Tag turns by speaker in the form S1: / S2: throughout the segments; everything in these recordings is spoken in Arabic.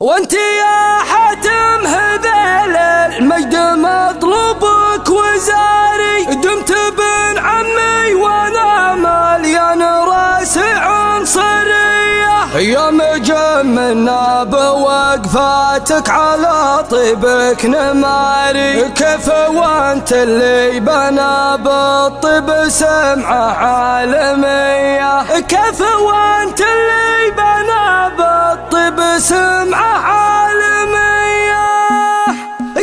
S1: وانت يا حاتم هذيل المجد مطلوبك وزاري، دمت بن عمي وانا مليان راسي عنصرية، يا مجمنا بوقفاتك على طيبك نماري، كيف وانت اللي بنى بالطيب سمعة عالمية، كيف وانت اللي بنى بالطيب سمعة عالمية.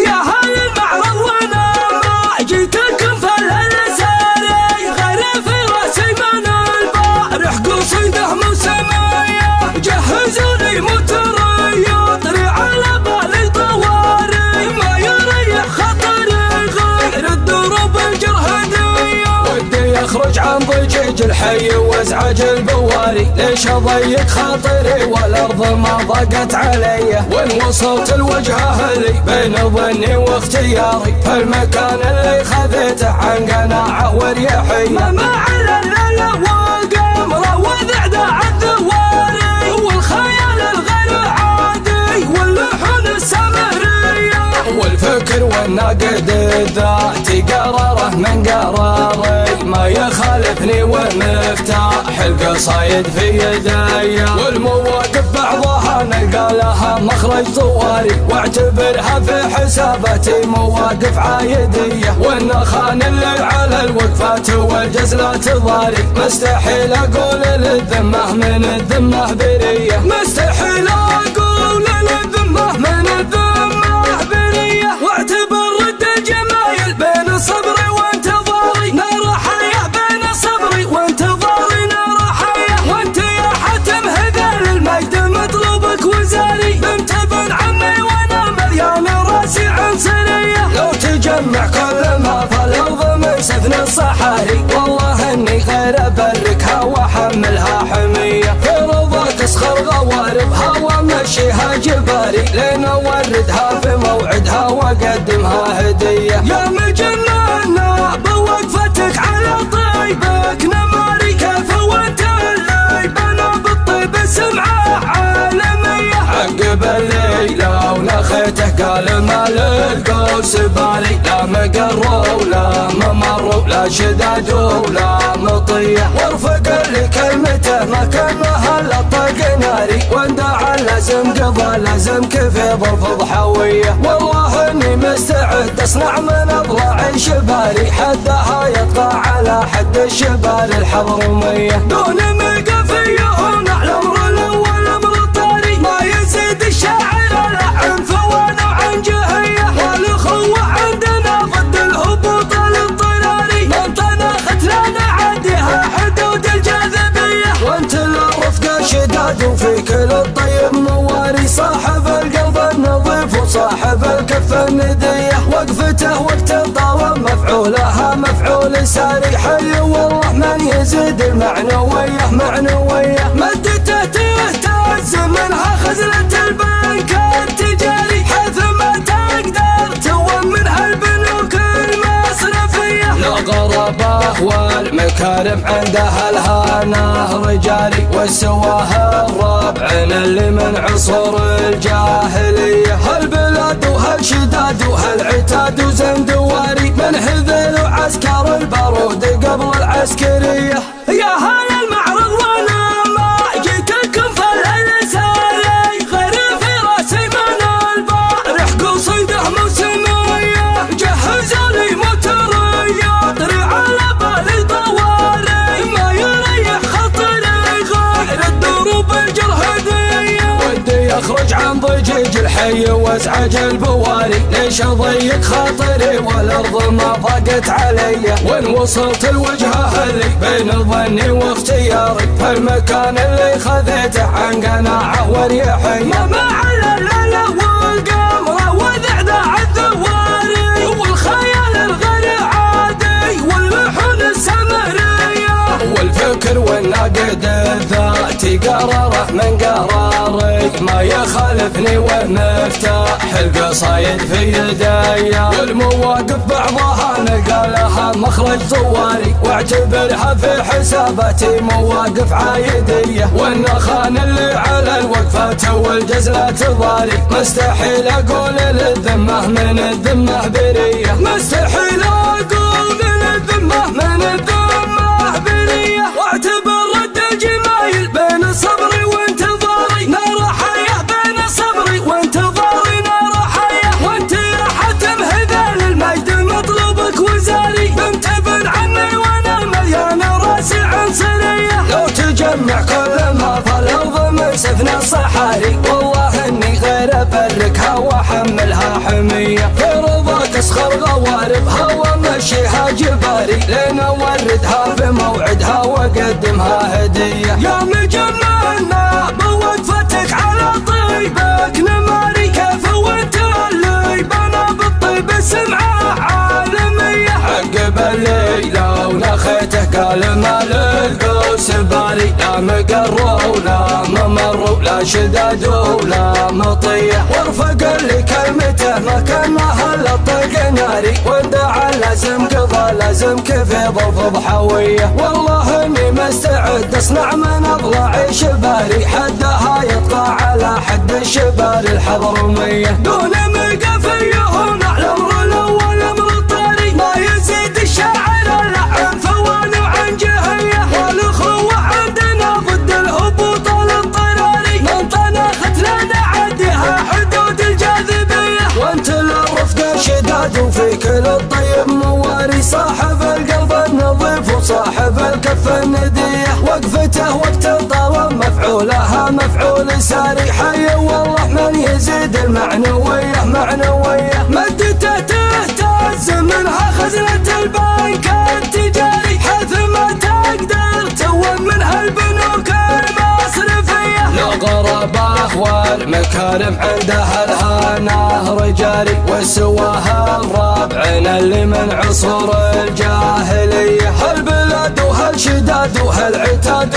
S1: يا هل المعرض وانا ما جيتكم فالهلساري، غير في راسي من البارح قصيده موسمية، جهزوا لي متريض على بالي طواري، ما يريح خطري غير الدروب الجرهدية، ودي يخرج عن ضجيج الحي وازعاج البواري، ليش اضيق خاطري والارض ما ضاقت علي، وين وصلت الوجهه اللي بين ظني واختياري، فالمكان اللي خذيته عن قناعه وريحي، ما على الليل والقمر وذعدع الذواري، والخيال الغير عادي واللحن السمرية، والفكر والنقد الذاتي قراره من قراري، ما يخالفني ومفتاح القصايد في يدي، والمواقف بعضها نلقى لها مخرج طواري، واعتبرها في حساباتي مواقف عايدية، والنخان اللي على الوقفات والجزلات ضاري، مستحيل اقول للذمة من الذمة برية، مستحيل اقول للذمة من الذمة برية، واعتبر رد الجمايل بين صبري وانتظاري، نار حياة بين صبري وانتظاري نار حياة، وانت يا حاتم هذيل المجد مطلوبك وزاري، بنت بن عمي وانا مليان راسي عنصرية، لو تجمع كل ما في الارض من سفن الصحاري، والله اني غير ابركها واحملها حمية، في رضاك اسخر غواربها وامشيها جباري، لين اوردها في موعدها واقدمها هدية، يا مجننا بوقفتك على طيبك نماري، كيف وانت اللي بنى بالطيب سمعة عالمية، عقب الليلة ونخيته قال ما للقوس بالي، لا مقر ولا ممر ولا شداد ولا مطية، وارفق اللي كلمته ما كان لها الا طق ناري، واندعى لازم قضى لازم كيف يضرب ضحوية، والله اني مستعد اصنع من اضلاع شبالي، حدها يطلع على حد الشبال الحضرمية، دون مقفية ونعل امر الاول امر الطاري، ما يزيد الشاعر العنف ونوع جهية، والاخوة عندنا ضد الهبوط الاضطراري، من طنخت لنا عادها حدود الجاذبية، وانت الرفقة شداد وفي كل الطيب مواري، صاحب القلب النظيف وصاحب الكف الندية، وقفته وقت الطاوم مفعولها مفعول ساري، حي والله من يزيد المعنوية معنوية، مدته تهتز منها خزلة البنك التجاري، حيث ما تقدر توم منها البنوك المصرفية، لا غربة والمكارم عندها الهنا رجالي، والسواها الرابعين اللي من عصور الجاهلية، هالبلاد وهالشداد وهالعتاد وزندواري، من هذيل وعسكر البارود قبل العسكرية، يا هل المعرض وانا ما جيتكم فالهلساري، غير في راسي من البارح قصيده موسمية، جهزوا لي متريض على بالي طواري، ما يريح خطري غير الدروب الجرهدية، ودي يخرج عن ضجيج الحي وازعاج البواري، ليش اضيق خاطري والارض ما ضاقت علي، وين وصلت الوجهه اللي بين ظني واختياري، فالمكان اللي خذيته عن قناعه وريحي، ما على الليل والقمر وذعدع الذواري، والخيال الغير عادي واللحن السمرية، والفكر والنقد ولد الذات قراره من قراري ما يخالفني ومفتاح القصايد في يدي والمواقف بعضها نلقى لها مخرج طوالي واعتبرها في حساباتي مواقف عايدية والنخان اللي على الوقفات والجزلة تضالي مستحيل اقول للذمة من الذمة برية مستحيل اقول للذمة من الذمة برية واعتبر رد الجمايل بين صبري وانتظاري نار حياة بين صبري وانتظاري نار حياة وانت يا حاتم هذيل المجد مطلوبك وزاري بنت ابن عمي وانا مليان راسي عنصرية لو تجمع كل ما في الارض من سفن الصحاري والله اني غير ابركها واحملها حمية في رضاك اسخر غواربها وامشيها جباري لين اوردها بموعدها واقدمها هدية يا مجمعنا بوقفتك على طيبك نماري كيف وانت اللي بنا بالطيب سمعة عالمية عقب الليلة ونخيته قال ما للقوس باري لا مقر ولا ممر ولا شداد ولا مطية وارفق اللي كلمته ما كانها الا طق ناري واندعى لازم قضى لازم كيف ضرب حوية والله اني مستعد اصنع من اضلاعي شباري حدها يطلع على حد الشبار الحضرمية دون مقفية هنا الامر الاول امر الطاري ما يزيد الشاعر الا عن فوان وعن جهية والاخوة عندنا ضد الهبوط الاضطراري من طناخت لا نعديها حدود الجاذبية وانت للرفقة شداد وفي كل الطيب مواري صاحب القلب النظيف وصاحب الكف الندية وقفته وقت الظلام مفعولها مفعول ساري حي والله من يزيد المعنوية معنوية مدته تهتز منها خزنة البنك التجاري حيث ما تقدر تون منها البنوك المصرفية لو غربه والمكارم عندها الهنا رجالي وسواها الرابعين اللي من عصور الجاهلية هالبلاد وهالشداد وهالعتاد